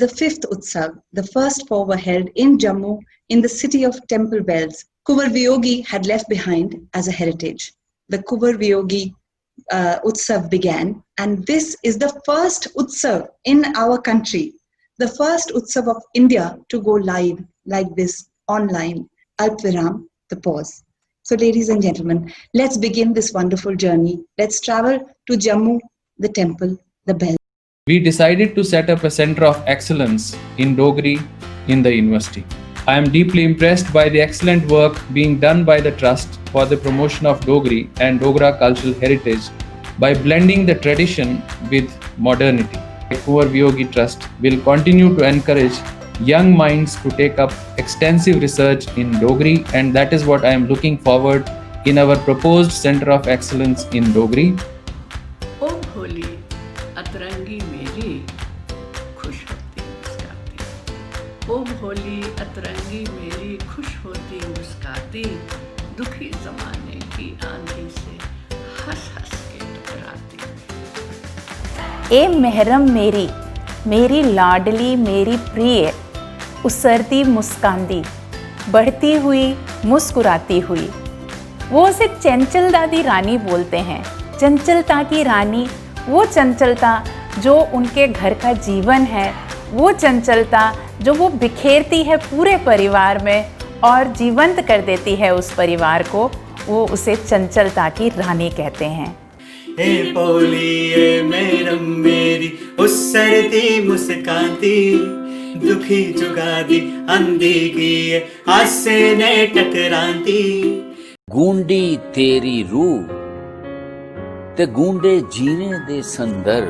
the fifth Utsav. The first four were held in Jammu in the city of Temple Bells. Kuvar Viyogi had left behind as a heritage. The Kuvar Viyogi Utsav began, and this is the first Utsav in our country, the first Utsav of India to go live like this online. Alpviram, the pause. So, ladies and gentlemen, let's begin this wonderful journey. Let's travel to Jammu, the temple, the bell. We decided to set up a center of excellence in Dogri in the university. I am deeply impressed by the excellent work being done by the Trust for the promotion of Dogri and Dogra cultural heritage by blending the tradition with modernity. The Kuvar Viyogi Trust will continue to encourage young minds to take up extensive research in Dogri, and that is what I am looking forward in our proposed Center of Excellence in Dogri. Om Holi, अतरंगी मेरी खुश होती मुस्काती। ओम होली अतरंगी मेरी खुश होती मुस्काती, दुखी जमाने की आंधी से हंस हंस के टकराती। ए महरम मेरी लाडली मेरी प्रिय, उसरती मुस्कांदी, बढ़ती हुई मुस्कुराती हुई। वो उसे चंचल दादी रानी बोलते हैं। चंचलता की रानी, वो चंचलता जो उनके घर का जीवन है, वो चंचलता जो वो बिखेरती है पूरे परिवार में और जीवंत कर देती है उस परिवार को, वो उसे चंचलता की रानी कहते हैं। ए पोली ए मेरम मेरी उसरती मुस्काती, दुखी जुगादी अंधी की हासे ने टकराती। गूंडी तेरी रूह ते गूंडे जीने दे संदर,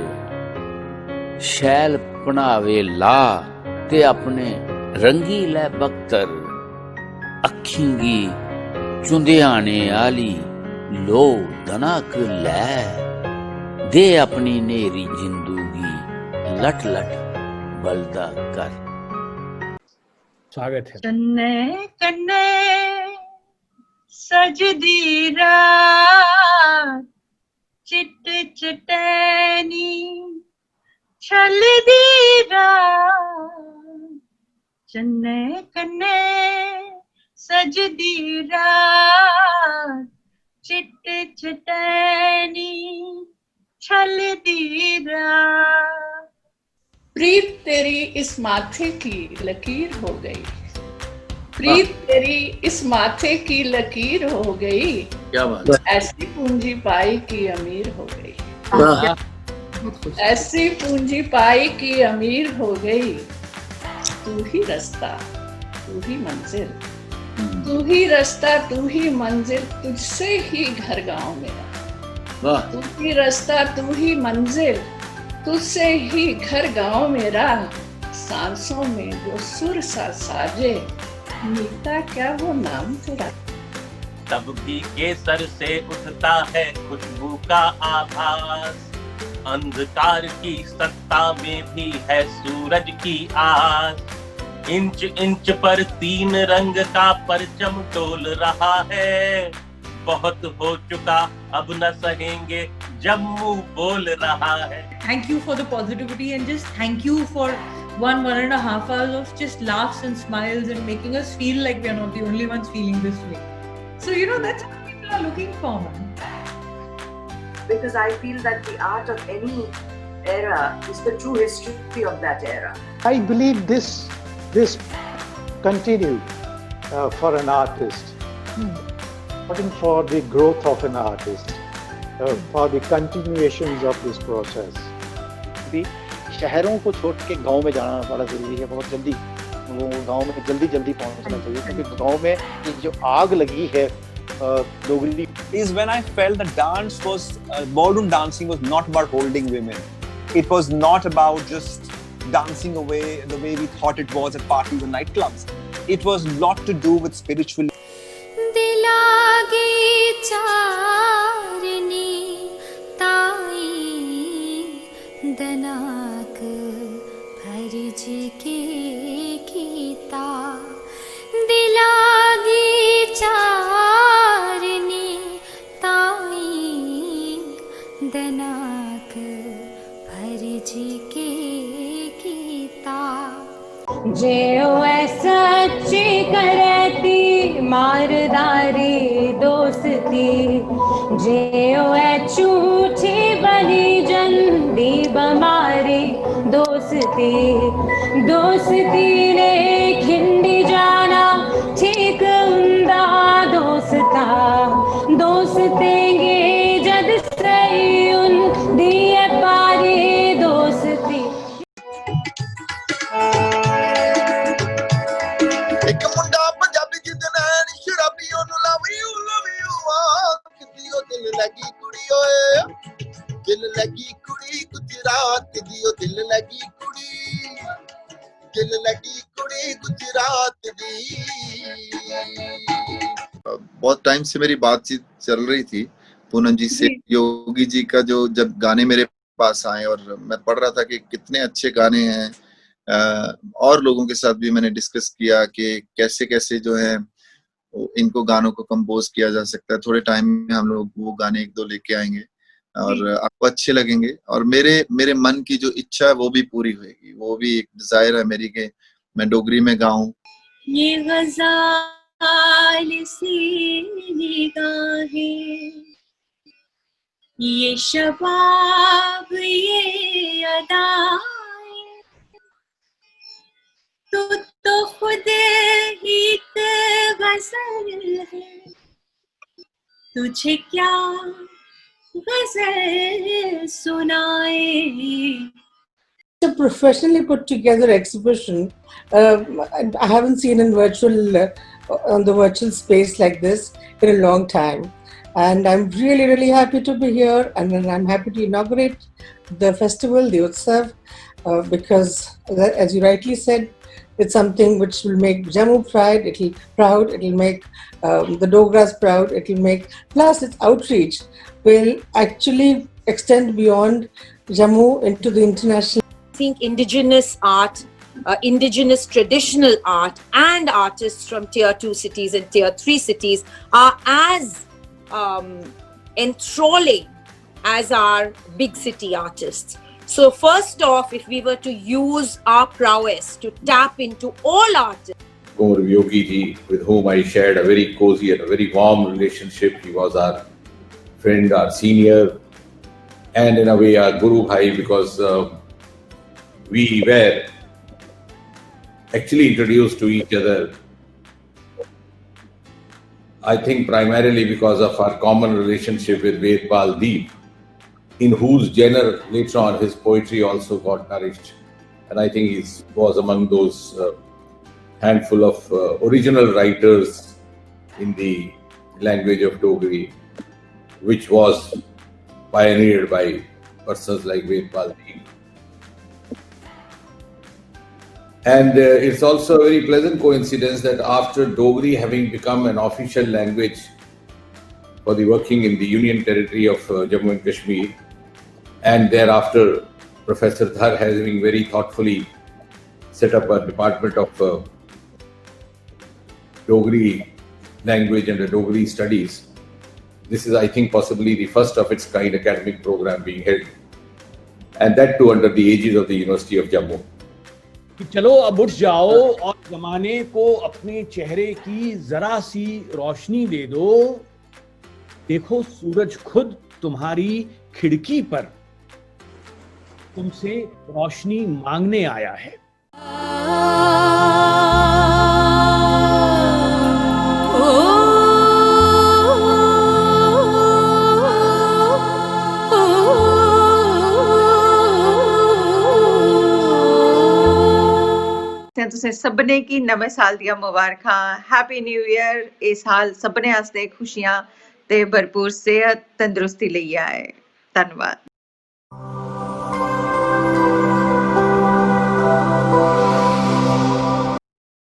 शैल पनावे ला ते अपने रंगी लै बख्तर, अखींगी चुंदियाने आली लो दनक लै, दे अपनी नेरी जिंदगी लट लट बलदा कर। स्वागत है। चन्ने कन्ने सजदी रात, चिट चटैनी छलदी रात। चन्ने कन्ने सजदी रात, चिट चटैनी छलदी रात। प्रीत तेरी इस माथे की लकीर हो गई, प्रीत तेरी इस माथे की लकीर हो गई, क्या बात। ऐसी पूंजी पाई की अमीर हो गई, ऐसी पूंजी पाई की अमीर हो गई। तू ही रास्ता तू ही मंजिल, तू ही रास्ता तू ही मंजिल, तुझसे ही घर गांव मेरा। तू ही रास्ता तू ही मंजिल, तुझसे ही घर गांव मेरा। सांसों में जो सुर सा साजे, मीता क्या वो नाम तेरा। तब भी केसर से उठता है खुशबू का आभास, अंधकार की सत्ता में भी है सूरज की आस। इंच इंच पर तीन रंग का परचम डोल रहा है, बहुत हो चुका अब न सहेंगे जम्मू बोल रहा है। Thank you for the positivity and just thank you for 1.5 hours of just laughs and smiles and making us feel like we are not the only ones feeling this way. So that's what people are looking for, man. Because I feel that the art of any era is the true history of that era. I believe this continued for an artist, for the growth of an artist, for the continuations of this process. भी शहरों को छोड़ के गांव में जाना बड़ा जरूरी है। बहुत जल्दी वो गांव में जल्दी पहुंचना चाहिए, क्योंकि गांव में जो आग लगी है Dogri is when I felt that dance was ballroom dancing was not about holding women. It was not about just dancing away the way we thought it was at parties and nightclubs. It was a lot to do with spiritual. दनाक फर्ज के कीता, दिलागी चारनी ताई, दनाक फर्ज के कीता। यारदारी दोस्ती जियो ऐ झूठी बनी जंदी बमारी दोस्ती दोस्ती ने खिंडी जाना ठीक हुंदा दोस्ता दोस्तेंगे जद सही हुंदी ऐ पारी दोस्ती। ਇੱਕ ਮੁੰਡਾ ਪੰਜਾਬੀ ਜਿਹਦੇ ਨੈਣ ਸ਼ਰਾਬੀ ਉਹਨੂੰ ਲਵ ਯੂ ਆਖਦੀ ਉਹ ਦਿਲ ਲੱਗੀ ਕੁੜੀ ਓਏ ਦਿਲ ਲੱਗੀ ਕੁੜੀ ਗੁਜਰਾਤ ਦੀ ਉਹ ਦਿਲ ਲੱਗੀ ਕੁੜੀ गुजरात दी। बहुत टाइम से मेरी बातचीत चल रही थी पूनम जी से, योगी जी का जो जब गाने मेरे पास आए और मैं पढ़ रहा था कि कितने अच्छे गाने हैं, और लोगों के साथ भी मैंने डिस्कस किया कि कैसे कैसे जो है इनको गानों को कंपोज किया जा सकता है। थोड़े टाइम में हम लोग वो गाने एक दो लेके आएंगे और आपको अच्छे लगेंगे, और मेरे मन की जो इच्छा है वो भी पूरी होगी। वो भी एक डिजायर है मेरी कि मैं डोगरी में गाऊं। ये गज़ाल सी निगाहें, ये शबाब ये अदाएं, तू तो खुद ही एक गज़ल है, तुझे क्या गज़ल सुनाए। A professionally put together exhibition. I haven't seen in virtual on the virtual space like this in a long time, and I'm really happy to be here, and then I'm happy to inaugurate the festival, the Utsav, because as you rightly said, it's something which will make Jammu proud. It'll make the Dogras proud. It'll make, plus its outreach will actually extend beyond Jammu into the international. I think indigenous art, indigenous traditional art, and artists from tier 2 cities and tier 3 cities are as enthralling as our big city artists. So first off, if we were to use our prowess to tap into all artists. Kumar Yogi ji, with whom I shared a very cozy and a very warm relationship. He was our friend, our senior, and in a way our Guru Bhai, because we were actually introduced to each other, I think primarily because of our common relationship with Vedpal Deep, in whose genre later on his poetry also got nourished. And I think he was among those handful of original writers in the language of Dogri, which was pioneered by persons like Vedpal Deep. And it's also a very pleasant coincidence that after Dogri having become an official language for the working in the Union Territory of Jammu and Kashmir, and thereafter Professor Dhar having very thoughtfully set up a department of Dogri language and Dogri studies, this is, I think, possibly the first of its kind academic program being held, and that too under the aegis of the University of Jammu. चलो अब उठ जाओ और जमाने को अपने चेहरे की जरा सी रोशनी दे दो, देखो सूरज खुद तुम्हारी खिड़की पर तुमसे रोशनी मांगने आया है। तुसें सभनें गी नमें साल दियां मुबारखां, हैप्पी न्यू ईयर। इस साल सभनें आस्ते खुशियां ते भरपूर सेहत तंदुरुस्ती लेइयै आए। धन्नवाद।